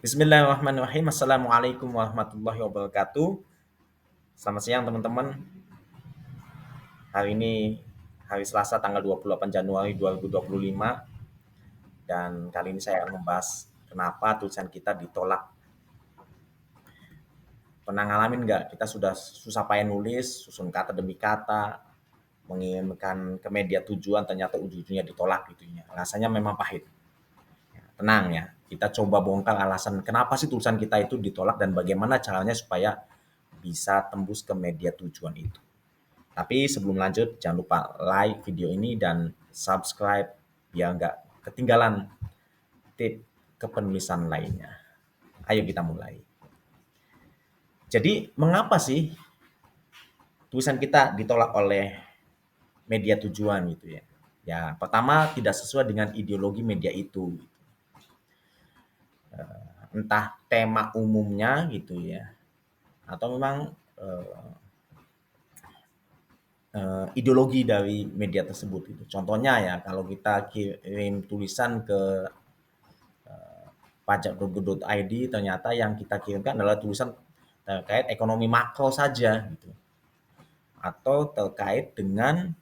Bismillahirrahmanirrahim. Assalamualaikum warahmatullahi wabarakatuh. Selamat siang teman-teman. Hari ini hari Selasa tanggal 28 Januari 2025 dan kali ini saya akan membahas kenapa tulisan kita ditolak. Pernah ngalamin nggak? Kita sudah susah payah nulis, susun kata demi kata, mengirimkan ke media tujuan, ternyata ujung-ujungnya ditolak gitu ya. Rasanya memang pahit. Tenang ya, kita coba bongkar alasan kenapa sih tulisan kita itu ditolak dan bagaimana caranya supaya bisa tembus ke media tujuan itu. Tapi sebelum lanjut, jangan lupa like video ini dan subscribe biar nggak ketinggalan tip kepenulisan lainnya. Ayo kita mulai. Jadi, mengapa sih tulisan kita ditolak oleh media tujuan gitu ya? Ya, pertama tidak sesuai dengan ideologi media itu. Entah tema umumnya gitu ya, atau memang ideologi dari media tersebut itu. Contohnya ya, kalau kita kirim tulisan ke pajak.go.id ternyata yang kita kirimkan adalah tulisan terkait ekonomi makro saja gitu. Atau terkait dengan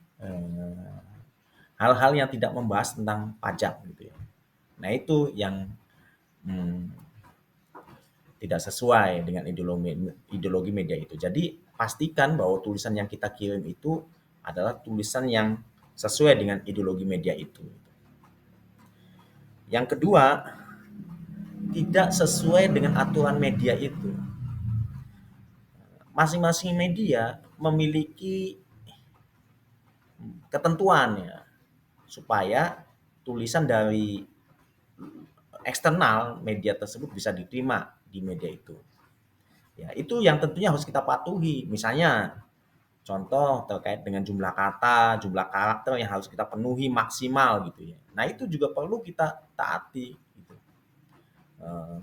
hal-hal yang tidak membahas tentang pajak gitu ya. Nah, itu yang hmm, tidak sesuai dengan ideologi media itu. Jadi pastikan bahwa tulisan yang kita kirim itu adalah tulisan yang sesuai dengan ideologi media itu. Yang kedua, tidak sesuai dengan aturan media itu. Masing-masing media memiliki ketentuan ya, supaya tulisan dari eksternal media tersebut bisa diterima di media itu. Ya, itu yang tentunya harus kita patuhi. Misalnya contoh terkait dengan jumlah kata, jumlah karakter yang harus kita penuhi maksimal gitu ya. Nah, itu juga perlu kita taati gitu. Eh,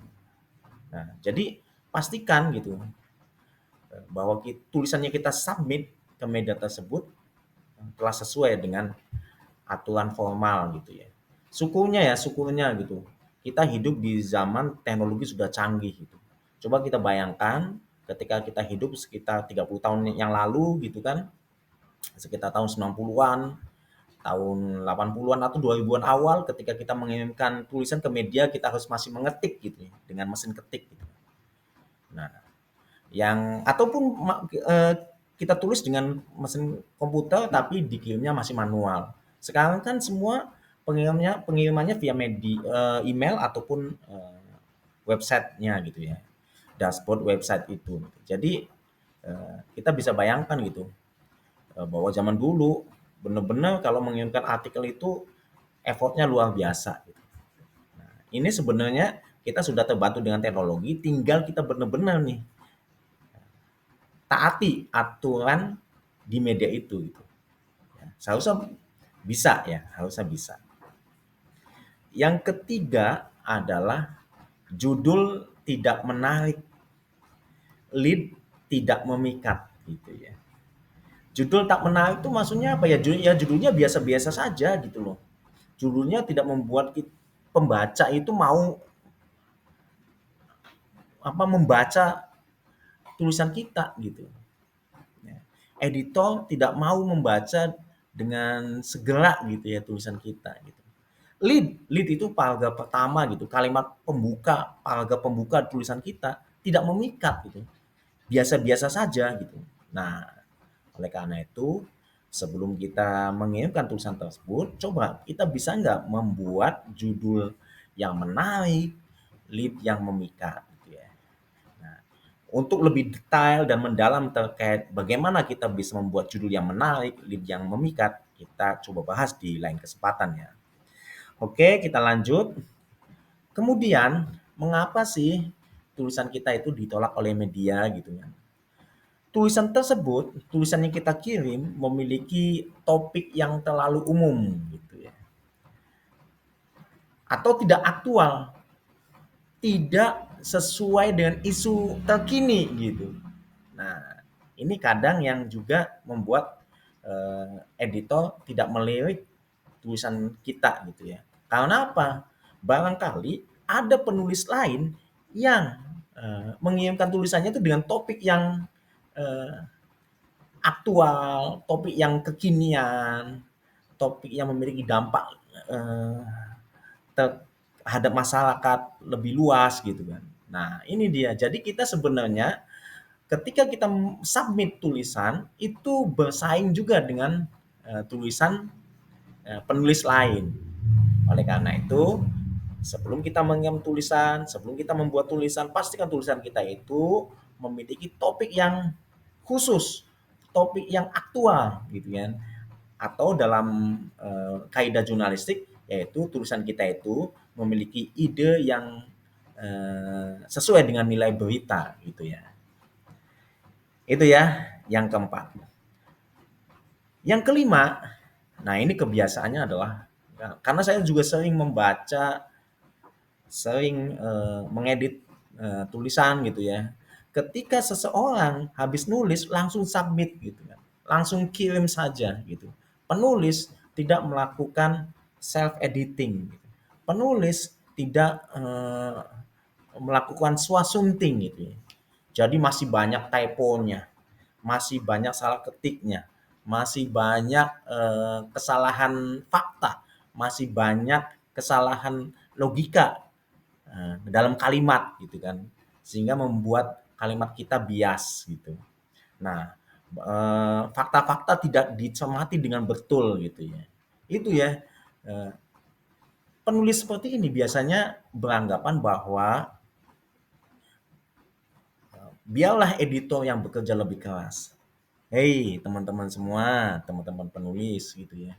Nah, jadi pastikan gitu bahwa tulisannya kita submit ke media tersebut telah sesuai dengan aturan formal gitu ya. Syukurnya gitu. Kita hidup di zaman teknologi sudah canggih gitu. Coba kita bayangkan ketika kita hidup sekitar 30 tahun yang lalu gitu kan, sekitar tahun 90-an, tahun 80-an atau 2000-an awal ketika kita mengirimkan tulisan ke media kita harus masih mengetik gitu ya, dengan mesin ketik gitu. Nah, yang ataupun kita tulis dengan mesin komputer tapi dikirimnya masih manual. Sekarang kan semua pengirimannya via email ataupun websitenya gitu ya. Dashboard website itu. Jadi kita bisa bayangkan gitu bahwa zaman dulu benar-benar kalau mengirimkan artikel itu effortnya luar biasa. Gitu. Ini sebenarnya kita sudah terbantu dengan teknologi, tinggal kita benar-benar nih taati aturan di media itu gitu. Ya, seharusnya bisa ya, harusnya bisa. Yang ketiga adalah judul tidak menarik, lead tidak memikat gitu ya. Judul tak menarik itu maksudnya apa ya? Judulnya biasa-biasa saja gitu loh. Judulnya tidak membuat pembaca itu mau membaca tulisan kita gitu. Ya. Editor tidak mau membaca dengan segera gitu ya tulisan kita gitu. Lead itu paragraf pertama gitu, kalimat pembuka, paragraf pembuka tulisan kita tidak memikat gitu. Biasa-biasa saja gitu. Nah, oleh karena itu sebelum kita mengirimkan tulisan tersebut, coba kita bisa nggak membuat judul yang menarik, lead yang memikat gitu ya. Nah, untuk lebih detail dan mendalam terkait bagaimana kita bisa membuat judul yang menarik, lead yang memikat, kita coba bahas di lain kesempatan ya. Oke, kita lanjut. Kemudian, mengapa sih tulisan kita itu ditolak oleh media gitu ya? Tulisan yang kita kirim memiliki topik yang terlalu umum gitu ya. Atau tidak aktual, tidak sesuai dengan isu terkini gitu. Nah, ini kadang yang juga membuat editor tidak melirik tulisan kita gitu ya. Karena apa? Barangkali ada penulis lain yang mengirimkan tulisannya itu dengan topik yang aktual, topik yang kekinian, topik yang memiliki dampak eh, terhadap masyarakat lebih luas gitu kan. Nah, ini dia. Jadi kita sebenarnya ketika kita submit tulisan itu bersaing juga dengan tulisan penulis lain. Oleh karena itu, sebelum kita mengirim tulisan, sebelum kita membuat tulisan, pastikan tulisan kita itu memiliki topik yang khusus, topik yang aktual gitu kan. Atau dalam kaidah jurnalistik yaitu tulisan kita itu memiliki ide yang sesuai dengan nilai berita gitu ya. Itu ya yang keempat. Yang kelima, nah ini kebiasaannya adalah ya, karena saya juga sering membaca, sering mengedit tulisan gitu ya. Ketika seseorang habis nulis langsung submit gitu kan, langsung kirim saja gitu. Penulis tidak melakukan self editing, gitu. Penulis tidak melakukan swasumting gitu ya. Jadi masih banyak typonya, masih banyak salah ketiknya, masih banyak kesalahan fakta, masih banyak kesalahan logika dalam kalimat gitu kan. Sehingga membuat kalimat kita bias gitu. Nah, fakta-fakta tidak dicermati dengan betul gitu ya. Itu ya, eh, penulis seperti ini biasanya beranggapan bahwa biarlah editor yang bekerja lebih keras. Hei teman-teman semua, teman-teman penulis gitu ya.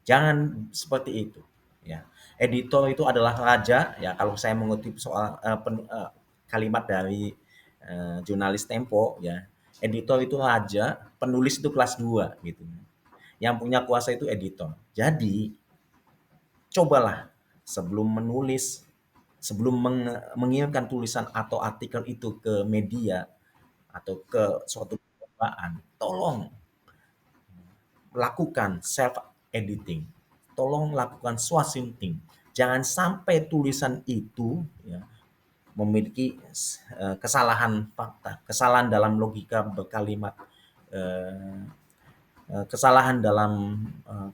Jangan seperti itu ya. Editor itu adalah raja ya, kalau saya mengutip soal kalimat dari jurnalis Tempo ya. Editor itu raja, penulis itu kelas 2 gitu. Yang punya kuasa itu editor. Jadi cobalah sebelum menulis, sebelum mengirimkan tulisan atau artikel itu ke media atau ke suatu percobaan, tolong lakukan self editing. Tolong lakukan swashing. Jangan sampai tulisan itu ya, memiliki kesalahan fakta, kesalahan dalam logika berkalimat, eh, kesalahan dalam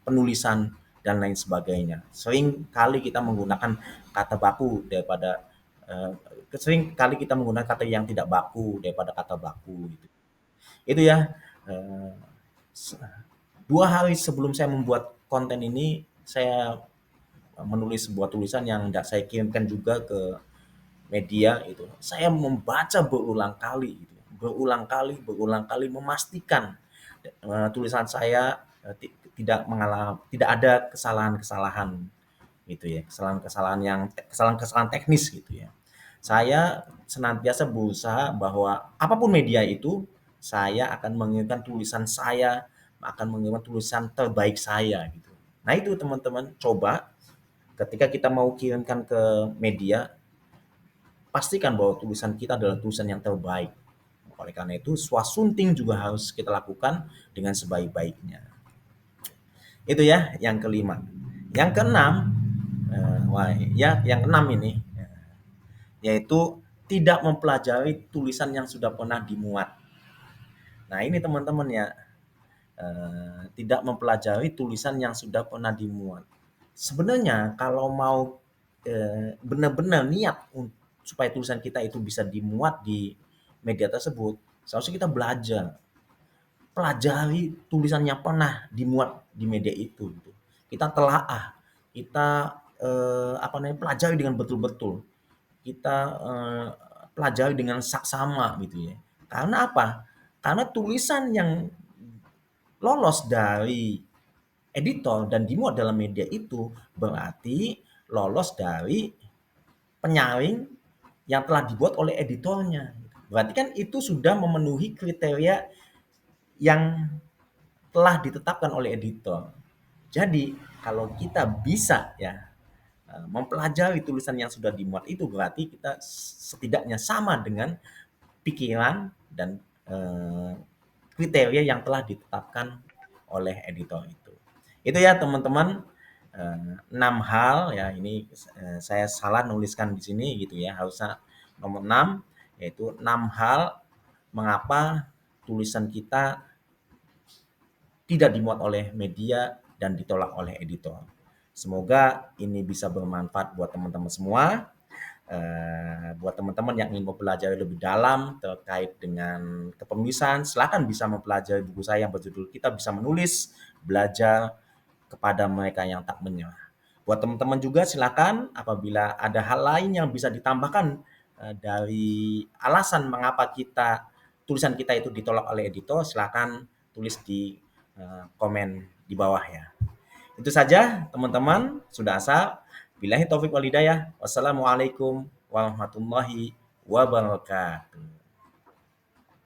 penulisan dan lain sebagainya. Sering kali kita menggunakan kata baku daripada sering kali kita menggunakan kata yang tidak baku daripada kata baku gitu. Itu ya. eh, 2 hari sebelum saya membuat konten ini, saya menulis sebuah tulisan yang saya kirimkan juga ke media itu. Saya membaca berulang kali memastikan tulisan saya tidak ada kesalahan-kesalahan gitu ya, kesalahan-kesalahan teknis gitu ya. Saya senantiasa berusaha bahwa apapun media itu, saya akan mengirimkan tulisan saya, akan mengirimkan tulisan terbaik saya gitu. Nah itu teman-teman, coba ketika kita mau kirimkan ke media, pastikan bahwa tulisan kita adalah tulisan yang terbaik. Oleh karena itu, swasunting juga harus kita lakukan dengan sebaik-baiknya. Itu ya yang kelima. Yang keenam, yang keenam ini yaitu tidak mempelajari tulisan yang sudah pernah dimuat. Nah ini teman-teman ya, tidak mempelajari tulisan yang sudah pernah dimuat. Sebenarnya kalau mau benar-benar niat supaya tulisan kita itu bisa dimuat di media tersebut, seharusnya kita belajar, pelajari tulisan yang pernah dimuat di media itu. Gitu. Kita telaah, kita pelajari dengan betul-betul, kita pelajari dengan saksama gitu ya. Karena apa? Karena tulisan yang lolos dari editor dan dimuat dalam media itu berarti lolos dari penyaring yang telah dibuat oleh editornya. Berarti kan itu sudah memenuhi kriteria yang telah ditetapkan oleh editor. Jadi kalau kita bisa ya mempelajari tulisan yang sudah dimuat itu berarti kita setidaknya sama dengan pikiran dan kriteria yang telah ditetapkan oleh editor itu. Itu ya teman-teman, 6 hal ya, ini saya salah nuliskan di sini gitu ya, harusnya Nomor 6, yaitu 6 hal mengapa tulisan kita tidak dimuat oleh media dan ditolak oleh editor. Semoga ini bisa bermanfaat buat teman-teman semua. Buat teman-teman yang ingin mempelajari lebih dalam terkait dengan kepenulisan, silakan bisa mempelajari buku saya yang berjudul Kita Bisa Menulis, Belajar kepada Mereka yang Tak Menyerah. Buat teman-teman juga silakan apabila ada hal lain yang bisa ditambahkan dari alasan mengapa tulisan kita itu ditolak oleh editor, silakan tulis di komen di bawah ya. Itu saja teman-teman, sudah asa. Billahi taufik wal hidayah. Wassalamualaikum warahmatullahi wabarakatuh.